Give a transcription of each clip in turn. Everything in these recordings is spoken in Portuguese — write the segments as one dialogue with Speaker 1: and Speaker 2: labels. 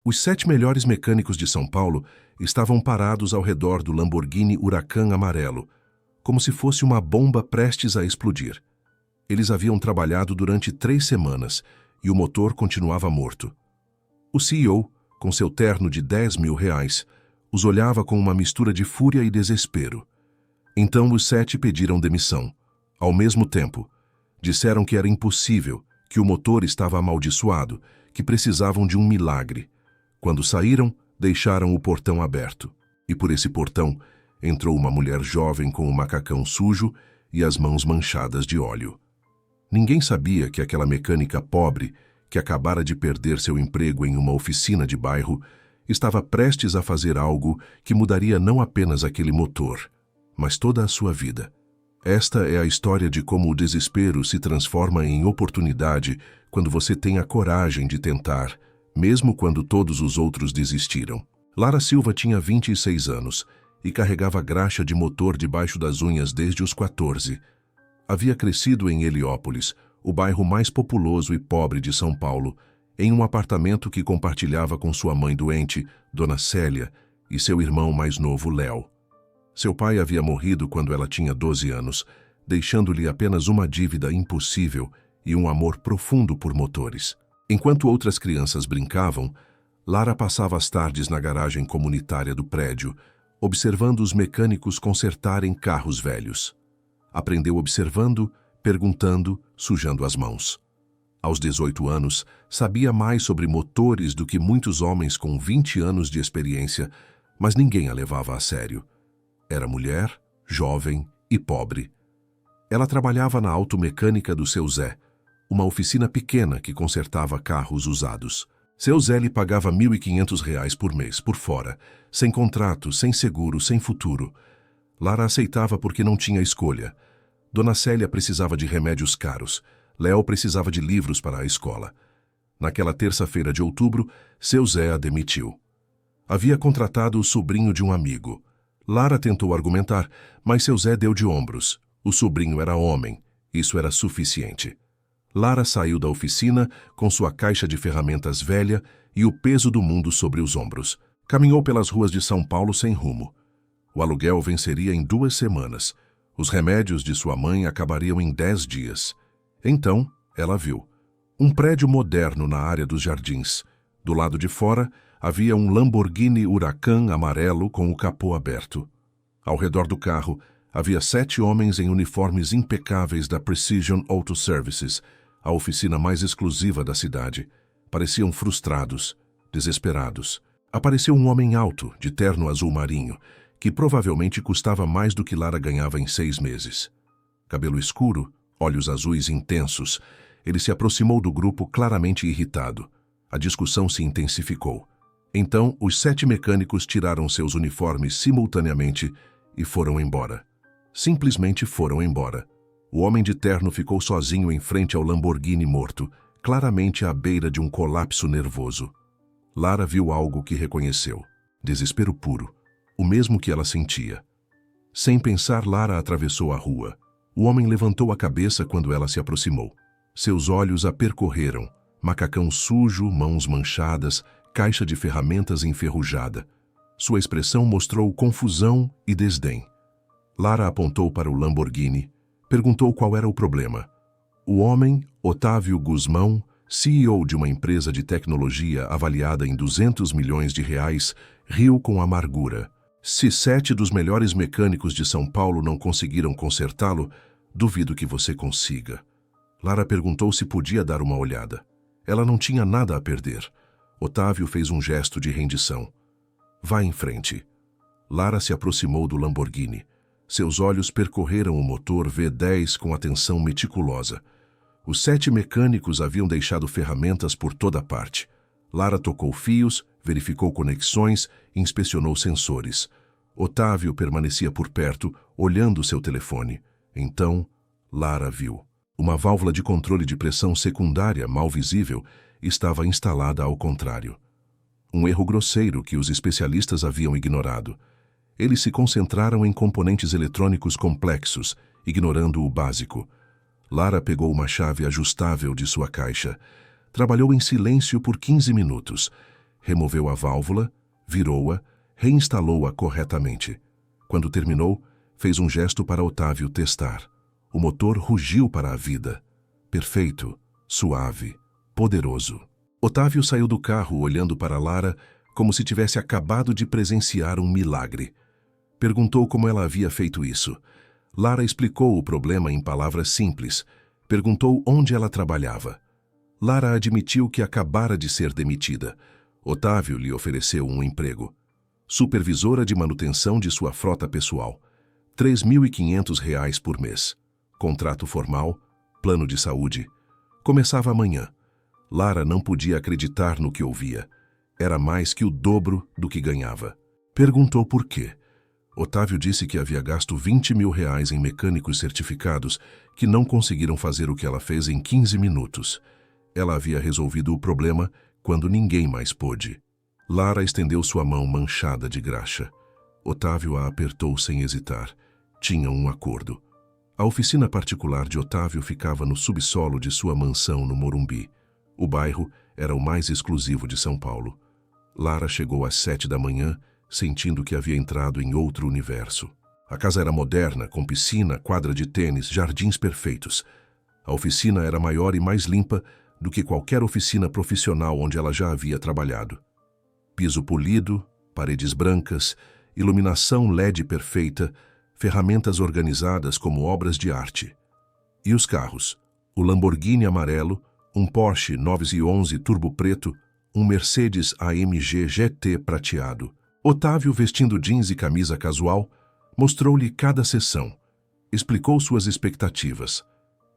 Speaker 1: Os 7 melhores mecânicos de São Paulo estavam parados ao redor do Lamborghini Huracan amarelo, como se fosse uma bomba prestes a explodir. Eles haviam trabalhado durante 3 semanas e o motor continuava morto. O CEO, com seu terno de R$ 10.000, os olhava com uma mistura de fúria e desespero. Então os 7 pediram demissão. Ao mesmo tempo, disseram que era impossível, que o motor estava amaldiçoado, que precisavam de um milagre. Quando saíram, deixaram o portão aberto. E por esse portão entrou uma mulher jovem com um macacão sujo e as mãos manchadas de óleo. Ninguém sabia que aquela mecânica pobre, que acabara de perder seu emprego em uma oficina de bairro, estava prestes a fazer algo que mudaria não apenas aquele motor, mas toda a sua vida. Esta é a história de como o desespero se transforma em oportunidade quando você tem a coragem de tentar, mesmo quando todos os outros desistiram. Lara Silva tinha 26 anos e carregava graxa de motor debaixo das unhas desde os 14. Havia crescido em Heliópolis, o bairro mais populoso e pobre de São Paulo, em um apartamento que compartilhava com sua mãe doente, Dona Célia, e seu irmão mais novo, Léo. Seu pai havia morrido quando ela tinha 12 anos, deixando-lhe apenas uma dívida impossível e um amor profundo por motores. Enquanto outras crianças brincavam, Lara passava as tardes na garagem comunitária do prédio, observando os mecânicos consertarem carros velhos. Aprendeu observando, perguntando, sujando as mãos. Aos 18 anos, sabia mais sobre motores do que muitos homens com 20 anos de experiência, mas ninguém a levava a sério. Era mulher, jovem e pobre. Ela trabalhava na automecânica do seu Zé, uma oficina pequena que consertava carros usados. Seu Zé lhe pagava R$ 1.500 por mês, por fora, sem contrato, sem seguro, sem futuro. Lara aceitava porque não tinha escolha. Dona Célia precisava de remédios caros. Léo precisava de livros para a escola. Naquela terça-feira de outubro, seu Zé a demitiu. Havia contratado o sobrinho de um amigo. Lara tentou argumentar, mas seu Zé deu de ombros. O sobrinho era homem. Isso era suficiente. Lara saiu da oficina com sua caixa de ferramentas velha e o peso do mundo sobre os ombros. Caminhou pelas ruas de São Paulo sem rumo. O aluguel venceria em 2 semanas. Os remédios de sua mãe acabariam em 10 dias. Então, ela viu um prédio moderno na área dos jardins. Do lado de fora, havia um Lamborghini Huracan amarelo com o capô aberto. Ao redor do carro, havia 7 homens em uniformes impecáveis da Precision Auto Services, a oficina mais exclusiva da cidade. Pareciam frustrados, desesperados. Apareceu um homem alto, de terno azul marinho, que provavelmente custava mais do que Lara ganhava em 6 meses. Cabelo escuro, olhos azuis intensos, ele se aproximou do grupo claramente irritado. A discussão se intensificou. Então, os 7 mecânicos tiraram seus uniformes simultaneamente e foram embora. Simplesmente foram embora. O homem de terno ficou sozinho em frente ao Lamborghini morto, claramente à beira de um colapso nervoso. Lara viu algo que reconheceu. Desespero puro. O mesmo que ela sentia. Sem pensar, Lara atravessou a rua. O homem levantou a cabeça quando ela se aproximou. Seus olhos a percorreram. Macacão sujo, mãos manchadas, caixa de ferramentas enferrujada. Sua expressão mostrou confusão e desdém. Lara apontou para o Lamborghini, perguntou qual era o problema. O homem, Otávio Guzmão, CEO de uma empresa de tecnologia avaliada em R$ 200 milhões, riu com amargura. Se 7 dos melhores mecânicos de São Paulo não conseguiram consertá-lo, duvido que você consiga. Lara perguntou se podia dar uma olhada. Ela não tinha nada a perder. Otávio fez um gesto de rendição. Vá em frente. Lara se aproximou do Lamborghini. Seus olhos percorreram o motor V10 com atenção meticulosa. Os 7 mecânicos haviam deixado ferramentas por toda parte. Lara tocou fios, verificou conexões, inspecionou sensores. Otávio permanecia por perto, olhando seu telefone. Então, Lara viu. Uma válvula de controle de pressão secundária, mal visível, estava instalada ao contrário. Um erro grosseiro que os especialistas haviam ignorado. Eles se concentraram em componentes eletrônicos complexos, ignorando o básico. Lara pegou uma chave ajustável de sua caixa. Trabalhou em silêncio por 15 minutos. removeu a válvula, virou-a, reinstalou-a corretamente. Quando terminou, fez um gesto para Otávio testar. O motor rugiu para a vida. Perfeito, suave, poderoso. Otávio saiu do carro olhando para Lara como se tivesse acabado de presenciar um milagre. Perguntou como ela havia feito isso. Lara explicou o problema em palavras simples. Perguntou onde ela trabalhava. Lara admitiu que acabara de ser demitida. Otávio lhe ofereceu um emprego. Supervisora de manutenção de sua frota pessoal. R$ 3.500 por mês. Contrato formal, plano de saúde. Começava amanhã. Lara não podia acreditar no que ouvia. Era mais que o dobro do que ganhava. Perguntou por quê. Otávio disse que havia gasto R$ 20.000 em mecânicos certificados que não conseguiram fazer o que ela fez em 15 minutos. Ela havia resolvido o problema quando ninguém mais pôde. Lara estendeu sua mão manchada de graxa. Otávio a apertou sem hesitar. Tinham um acordo. A oficina particular de Otávio ficava no subsolo de sua mansão no Morumbi. O bairro era o mais exclusivo de São Paulo. Lara chegou às 7 da manhã, sentindo que havia entrado em outro universo. A casa era moderna, com piscina, quadra de tênis, jardins perfeitos. A oficina era maior e mais limpa do que qualquer oficina profissional onde ela já havia trabalhado. Piso polido, paredes brancas, iluminação LED perfeita, ferramentas organizadas como obras de arte. E os carros? O Lamborghini amarelo, um Porsche 911 turbo preto, um Mercedes AMG GT prateado. Otávio, vestindo jeans e camisa casual, mostrou-lhe cada sessão. Explicou suas expectativas.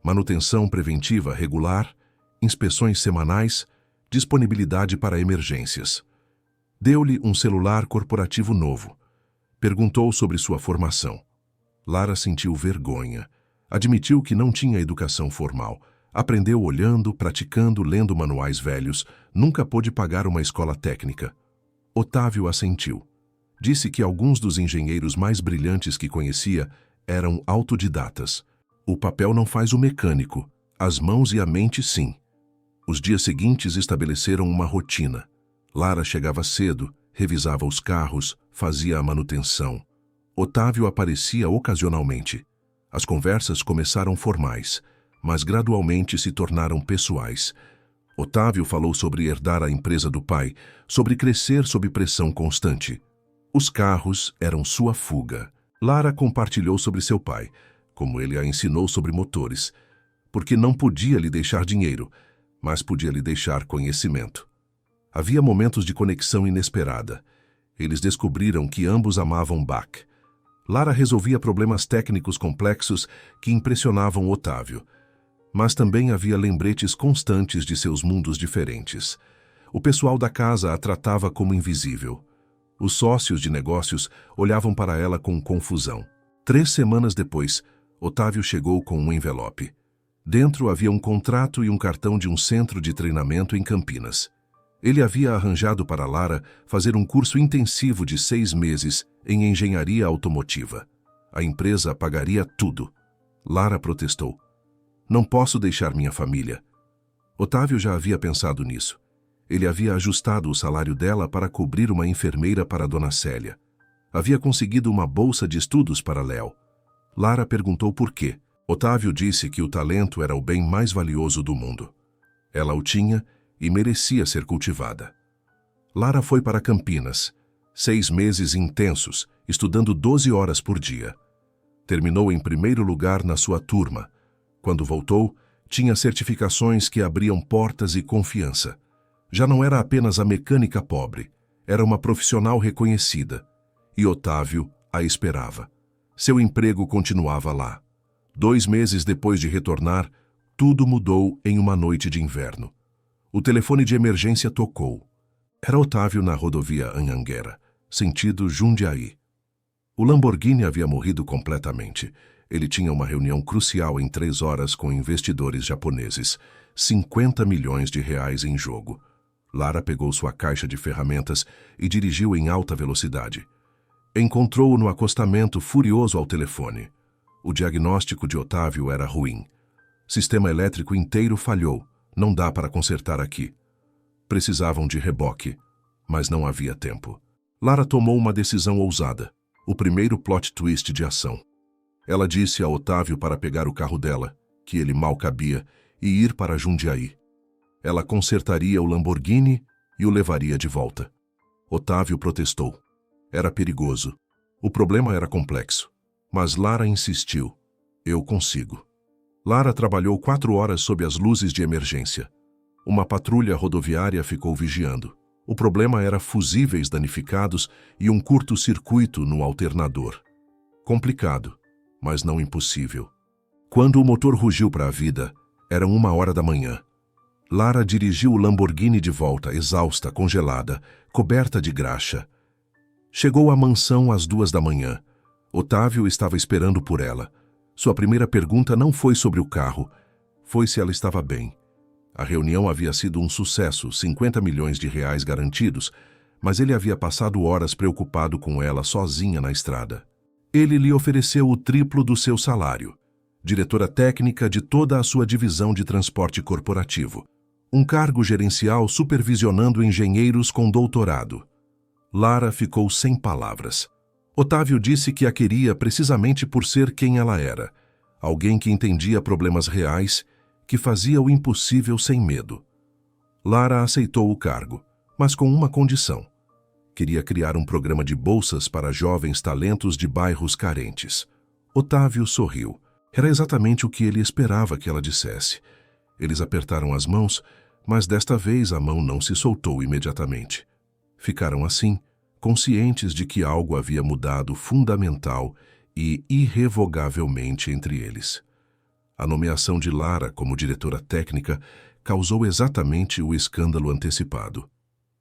Speaker 1: Manutenção preventiva regular, inspeções semanais, disponibilidade para emergências. Deu-lhe um celular corporativo novo. Perguntou sobre sua formação. Lara sentiu vergonha. Admitiu que não tinha educação formal. Aprendeu olhando, praticando, lendo manuais velhos. Nunca pôde pagar uma escola técnica. Otávio assentiu. Disse que alguns dos engenheiros mais brilhantes que conhecia eram autodidatas. O papel não faz o mecânico, as mãos e a mente sim. Os dias seguintes estabeleceram uma rotina. Lara chegava cedo, revisava os carros, fazia a manutenção. Otávio aparecia ocasionalmente. As conversas começaram formais, mas gradualmente se tornaram pessoais. Otávio falou sobre herdar a empresa do pai, sobre crescer sob pressão constante. Os carros eram sua fuga. Lara compartilhou sobre seu pai, como ele a ensinou sobre motores, porque não podia lhe deixar dinheiro, mas podia lhe deixar conhecimento. Havia momentos de conexão inesperada. Eles descobriram que ambos amavam Bach. Lara resolvia problemas técnicos complexos que impressionavam Otávio, mas também havia lembretes constantes de seus mundos diferentes. O pessoal da casa a tratava como invisível. Os sócios de negócios olhavam para ela com confusão. 3 semanas depois, Otávio chegou com um envelope. Dentro havia um contrato e um cartão de um centro de treinamento em Campinas. Ele havia arranjado para Lara fazer um curso intensivo de 6 meses em engenharia automotiva. A empresa pagaria tudo. Lara protestou. Não posso deixar minha família. Otávio já havia pensado nisso. Ele havia ajustado o salário dela para cobrir uma enfermeira para Dona Célia. Havia conseguido uma bolsa de estudos para Léo. Lara perguntou por quê. Otávio disse que o talento era o bem mais valioso do mundo. Ela o tinha e merecia ser cultivada. Lara foi para Campinas, 6 meses intensos, estudando 12 horas por dia. Terminou em primeiro lugar na sua turma. Quando voltou, tinha certificações que abriam portas e confiança. Já não era apenas a mecânica pobre, era uma profissional reconhecida. E Otávio a esperava. Seu emprego continuava lá. 2 meses depois de retornar, tudo mudou em uma noite de inverno. O telefone de emergência tocou. Era Otávio na rodovia Anhanguera, sentido Jundiaí. O Lamborghini havia morrido completamente. Ele tinha uma reunião crucial em 3 horas com investidores japoneses. 50 milhões de reais em jogo. Lara pegou sua caixa de ferramentas e dirigiu em alta velocidade. Encontrou-o no acostamento, furioso ao telefone. O diagnóstico de Otávio era ruim. Sistema elétrico inteiro falhou. Não dá para consertar aqui. Precisavam de reboque. Mas não havia tempo. Lara tomou uma decisão ousada. O primeiro plot twist de ação. Ela disse a Otávio para pegar o carro dela, que ele mal cabia, e ir para Jundiaí. Ela consertaria o Lamborghini e o levaria de volta. Otávio protestou. Era perigoso. O problema era complexo. Mas Lara insistiu. Eu consigo. Lara trabalhou 4 horas sob as luzes de emergência. Uma patrulha rodoviária ficou vigiando. O problema era fusíveis danificados e um curto-circuito no alternador. Complicado, mas não impossível. Quando o motor rugiu para a vida, eram 1h da manhã. Lara dirigiu o Lamborghini de volta, exausta, congelada, coberta de graxa. Chegou à mansão às 2 da manhã. Otávio estava esperando por ela. Sua primeira pergunta não foi sobre o carro, foi se ela estava bem. A reunião havia sido um sucesso, 50 milhões de reais garantidos, mas ele havia passado horas preocupado com ela sozinha na estrada. Ele lhe ofereceu o triplo do seu salário, diretora técnica de toda a sua divisão de transporte corporativo, um cargo gerencial supervisionando engenheiros com doutorado. Lara ficou sem palavras. Otávio disse que a queria precisamente por ser quem ela era, alguém que entendia problemas reais, que fazia o impossível sem medo. Lara aceitou o cargo, mas com uma condição. Queria criar um programa de bolsas para jovens talentos de bairros carentes. Otávio sorriu. Era exatamente o que ele esperava que ela dissesse. Eles apertaram as mãos, mas desta vez a mão não se soltou imediatamente. Ficaram assim, conscientes de que algo havia mudado fundamental e irrevogavelmente entre eles. A nomeação de Lara como diretora técnica causou exatamente o escândalo antecipado.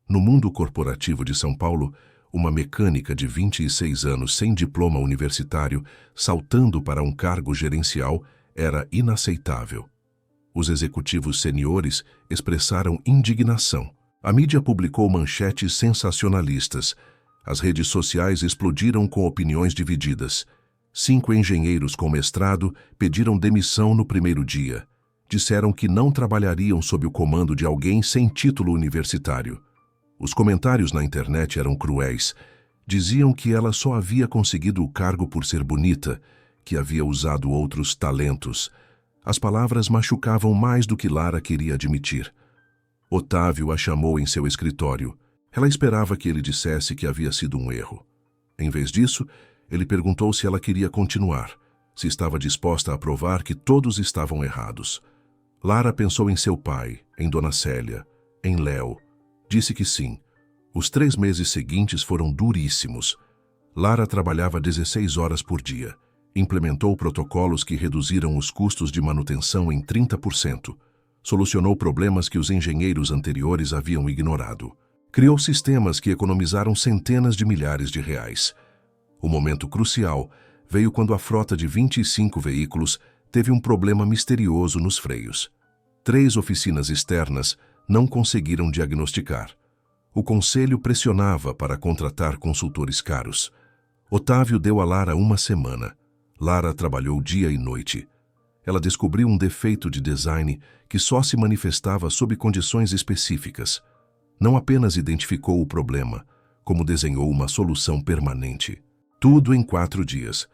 Speaker 1: No mundo corporativo de São Paulo, uma mecânica de 26 anos sem diploma universitário saltando para um cargo gerencial era inaceitável. Os executivos seniores expressaram indignação. A mídia publicou manchetes sensacionalistas. As redes sociais explodiram com opiniões divididas. 5 engenheiros com mestrado pediram demissão no primeiro dia. Disseram que não trabalhariam sob o comando de alguém sem título universitário. Os comentários na internet eram cruéis. Diziam que ela só havia conseguido o cargo por ser bonita, que havia usado outros talentos. As palavras machucavam mais do que Lara queria admitir. Otávio a chamou em seu escritório. Ela esperava que ele dissesse que havia sido um erro. Em vez disso, ele perguntou se ela queria continuar, se estava disposta a provar que todos estavam errados. Lara pensou em seu pai, em Dona Célia, em Léo. Disse que sim. Os 3 meses seguintes foram duríssimos. Lara trabalhava 16 horas por dia. Implementou protocolos que reduziram os custos de manutenção em 30%. Solucionou problemas que os engenheiros anteriores haviam ignorado. Criou sistemas que economizaram centenas de milhares de reais. O momento crucial veio quando a frota de 25 veículos teve um problema misterioso nos freios. 3 oficinas externas não conseguiram diagnosticar. O conselho pressionava para contratar consultores caros. Otávio deu a Lara 1 semana. Lara trabalhou dia e noite. Ela descobriu um defeito de design que só se manifestava sob condições específicas. Não apenas identificou o problema, como desenhou uma solução permanente. Tudo em 4 dias.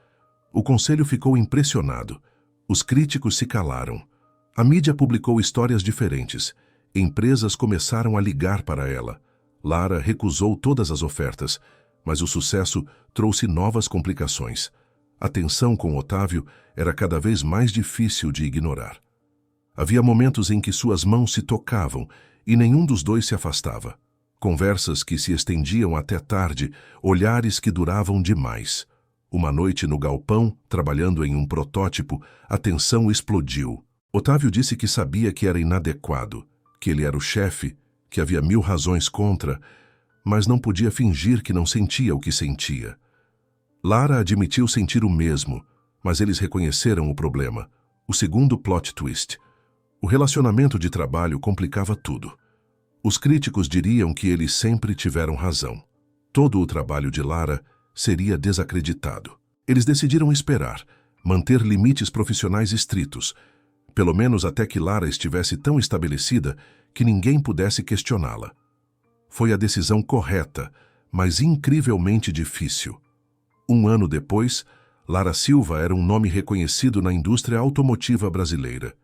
Speaker 1: O conselho ficou impressionado. Os críticos se calaram. A mídia publicou histórias diferentes. Empresas começaram a ligar para ela. Lara recusou todas as ofertas, mas o sucesso trouxe novas complicações. A tensão com Otávio era cada vez mais difícil de ignorar. Havia momentos em que suas mãos se tocavam e nenhum dos dois se afastava. Conversas que se estendiam até tarde, olhares que duravam demais. Uma noite no galpão, trabalhando em um protótipo, a tensão explodiu. Otávio disse que sabia que era inadequado, que ele era o chefe, que havia 1000 razões contra, mas não podia fingir que não sentia o que sentia. Lara admitiu sentir o mesmo, mas eles reconheceram o problema. O segundo plot twist. O relacionamento de trabalho complicava tudo. Os críticos diriam que eles sempre tiveram razão. Todo o trabalho de Lara seria desacreditado. Eles decidiram esperar, manter limites profissionais estritos, pelo menos até que Lara estivesse tão estabelecida que ninguém pudesse questioná-la. Foi a decisão correta, mas incrivelmente difícil. Um ano depois, Lara Silva era um nome reconhecido na indústria automotiva brasileira.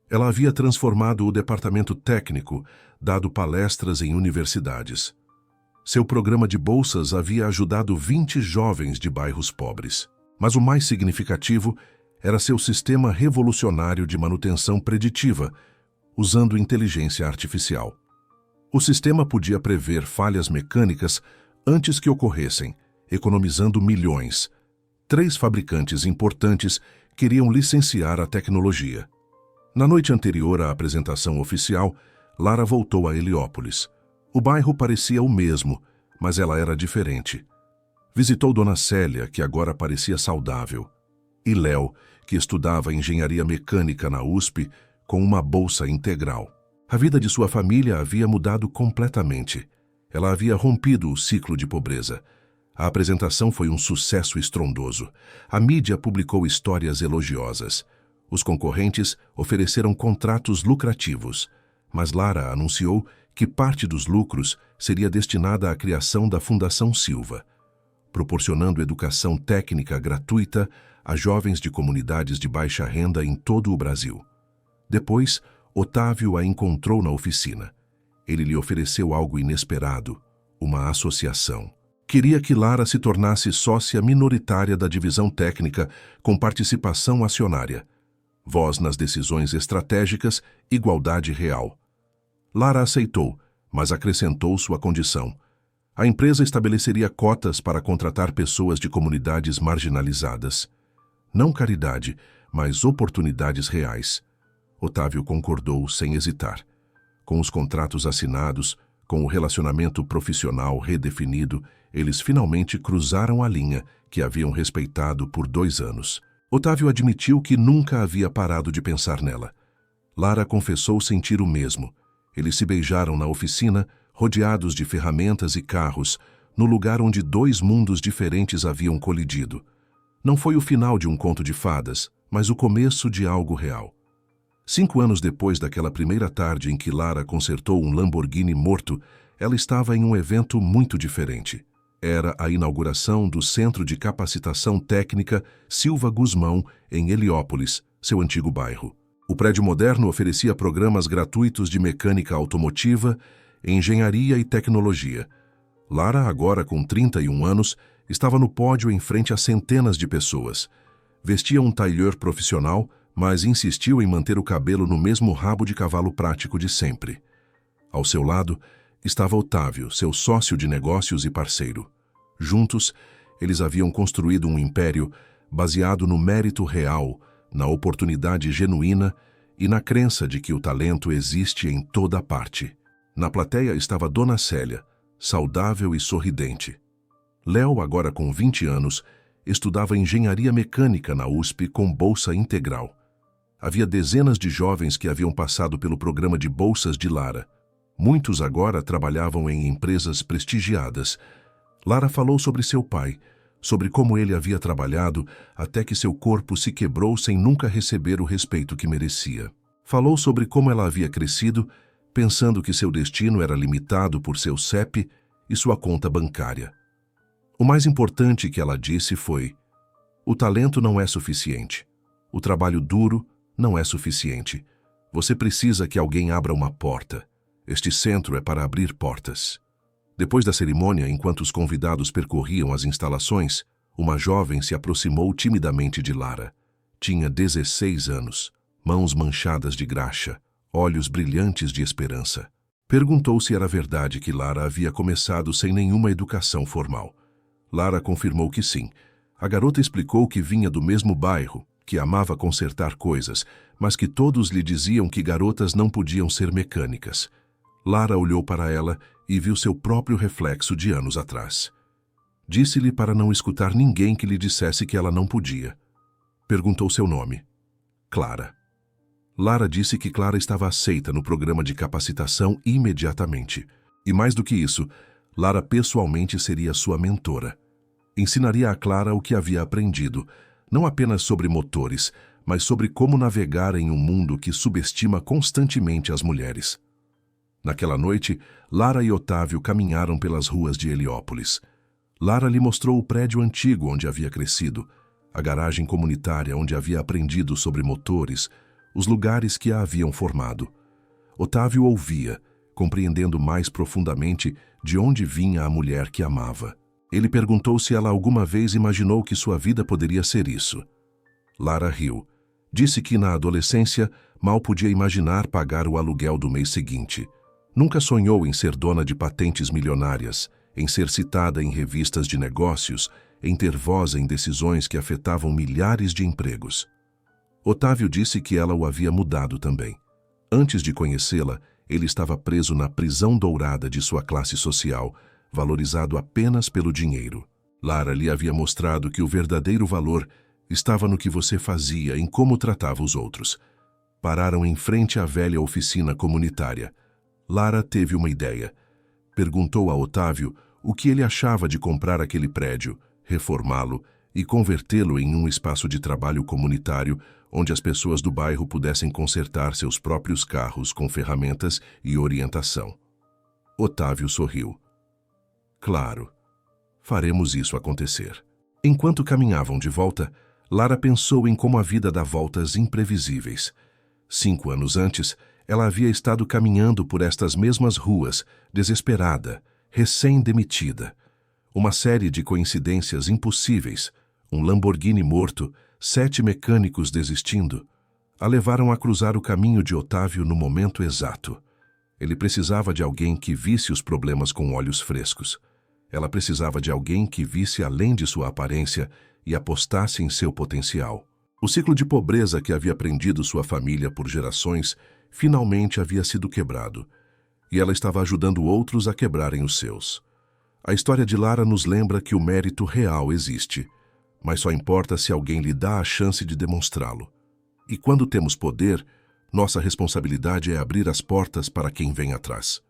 Speaker 1: Ela havia transformado o departamento técnico, dado palestras em universidades. Seu programa de bolsas havia ajudado 20 jovens de bairros pobres. Mas o mais significativo era seu sistema revolucionário de manutenção preditiva, usando inteligência artificial. O sistema podia prever falhas mecânicas antes que ocorressem, economizando milhões. 3 fabricantes importantes queriam licenciar a tecnologia. Na noite anterior à apresentação oficial, Lara voltou a Heliópolis. O bairro parecia o mesmo, mas ela era diferente. Visitou Dona Célia, que agora parecia saudável, e Léo, que estudava engenharia mecânica na USP com uma bolsa integral. A vida de sua família havia mudado completamente. Ela havia rompido o ciclo de pobreza. A apresentação foi um sucesso estrondoso. A mídia publicou histórias elogiosas. Os concorrentes ofereceram contratos lucrativos, mas Lara anunciou que parte dos lucros seria destinada à criação da Fundação Silva, proporcionando educação técnica gratuita a jovens de comunidades de baixa renda em todo o Brasil. Depois, Otávio a encontrou na oficina. Ele lhe ofereceu algo inesperado, uma associação. Queria que Lara se tornasse sócia minoritária da divisão técnica com participação acionária. Voz nas decisões estratégicas, igualdade real. Lara aceitou, mas acrescentou sua condição. A empresa estabeleceria cotas para contratar pessoas de comunidades marginalizadas. Não caridade, mas oportunidades reais. Otávio concordou sem hesitar. Com os contratos assinados, com o relacionamento profissional redefinido, eles finalmente cruzaram a linha que haviam respeitado por 2 anos. Otávio admitiu que nunca havia parado de pensar nela. Lara confessou sentir o mesmo. Eles se beijaram na oficina, rodeados de ferramentas e carros, no lugar onde 2 mundos diferentes haviam colidido. Não foi o final de um conto de fadas, mas o começo de algo real. 5 anos depois daquela primeira tarde em que Lara consertou um Lamborghini morto, ela estava em um evento muito diferente. Era a inauguração do Centro de Capacitação Técnica Silva Guzmão, em Heliópolis, seu antigo bairro. O prédio moderno oferecia programas gratuitos de mecânica automotiva, engenharia e tecnologia. Lara, agora com 31 anos, estava no pódio em frente a centenas de pessoas. Vestia um tailleur profissional, mas insistiu em manter o cabelo no mesmo rabo de cavalo prático de sempre. Ao seu lado estava Otávio, seu sócio de negócios e parceiro. Juntos, eles haviam construído um império baseado no mérito real, na oportunidade genuína e na crença de que o talento existe em toda parte. Na plateia estava Dona Célia, saudável e sorridente. Léo, agora com 20 anos, estudava engenharia mecânica na USP com bolsa integral. Havia dezenas de jovens que haviam passado pelo programa de bolsas de Lara. Muitos agora trabalhavam em empresas prestigiadas. Lara falou sobre seu pai, sobre como ele havia trabalhado até que seu corpo se quebrou sem nunca receber o respeito que merecia. Falou sobre como ela havia crescido, pensando que seu destino era limitado por seu CEP e sua conta bancária. O mais importante que ela disse foi: o talento não é suficiente. O trabalho duro não é suficiente. Você precisa que alguém abra uma porta. Este centro é para abrir portas. Depois da cerimônia, enquanto os convidados percorriam as instalações, uma jovem se aproximou timidamente de Lara. Tinha 16 anos, mãos manchadas de graxa, olhos brilhantes de esperança. Perguntou se era verdade que Lara havia começado sem nenhuma educação formal. Lara confirmou que sim. A garota explicou que vinha do mesmo bairro, que amava consertar coisas, mas que todos lhe diziam que garotas não podiam ser mecânicas. Lara olhou para ela e viu seu próprio reflexo de anos atrás. Disse-lhe para não escutar ninguém que lhe dissesse que ela não podia. Perguntou seu nome. Clara. Lara disse que Clara estava aceita no programa de capacitação imediatamente. E mais do que isso, Lara pessoalmente seria sua mentora. Ensinaria a Clara o que havia aprendido, não apenas sobre motores, mas sobre como navegar em um mundo que subestima constantemente as mulheres. Naquela noite, Lara e Otávio caminharam pelas ruas de Heliópolis. Lara lhe mostrou o prédio antigo onde havia crescido, a garagem comunitária onde havia aprendido sobre motores, os lugares que a haviam formado. Otávio ouvia, compreendendo mais profundamente de onde vinha a mulher que amava. Ele perguntou se ela alguma vez imaginou que sua vida poderia ser isso. Lara riu. Disse que na adolescência mal podia imaginar pagar o aluguel do mês seguinte. Nunca sonhou em ser dona de patentes milionárias, em ser citada em revistas de negócios, em ter voz em decisões que afetavam milhares de empregos. Otávio disse que ela o havia mudado também. Antes de conhecê-la, ele estava preso na prisão dourada de sua classe social, valorizado apenas pelo dinheiro. Lara lhe havia mostrado que o verdadeiro valor estava no que você fazia, em como tratava os outros. Pararam em frente à velha oficina comunitária. Lara teve uma ideia. Perguntou a Otávio o que ele achava de comprar aquele prédio, reformá-lo e convertê-lo em um espaço de trabalho comunitário onde as pessoas do bairro pudessem consertar seus próprios carros com ferramentas e orientação. Otávio sorriu. Claro, faremos isso acontecer. Enquanto caminhavam de volta, Lara pensou em como a vida dá voltas imprevisíveis. 5 anos antes, ela havia estado caminhando por estas mesmas ruas, desesperada, recém-demitida. Uma série de coincidências impossíveis, um Lamborghini morto, 7 mecânicos desistindo, a levaram a cruzar o caminho de Otávio no momento exato. Ele precisava de alguém que visse os problemas com olhos frescos. Ela precisava de alguém que visse além de sua aparência e apostasse em seu potencial. O ciclo de pobreza que havia prendido sua família por gerações finalmente havia sido quebrado, e ela estava ajudando outros a quebrarem os seus. A história de Lara nos lembra que o mérito real existe, mas só importa se alguém lhe dá a chance de demonstrá-lo. E quando temos poder, nossa responsabilidade é abrir as portas para quem vem atrás.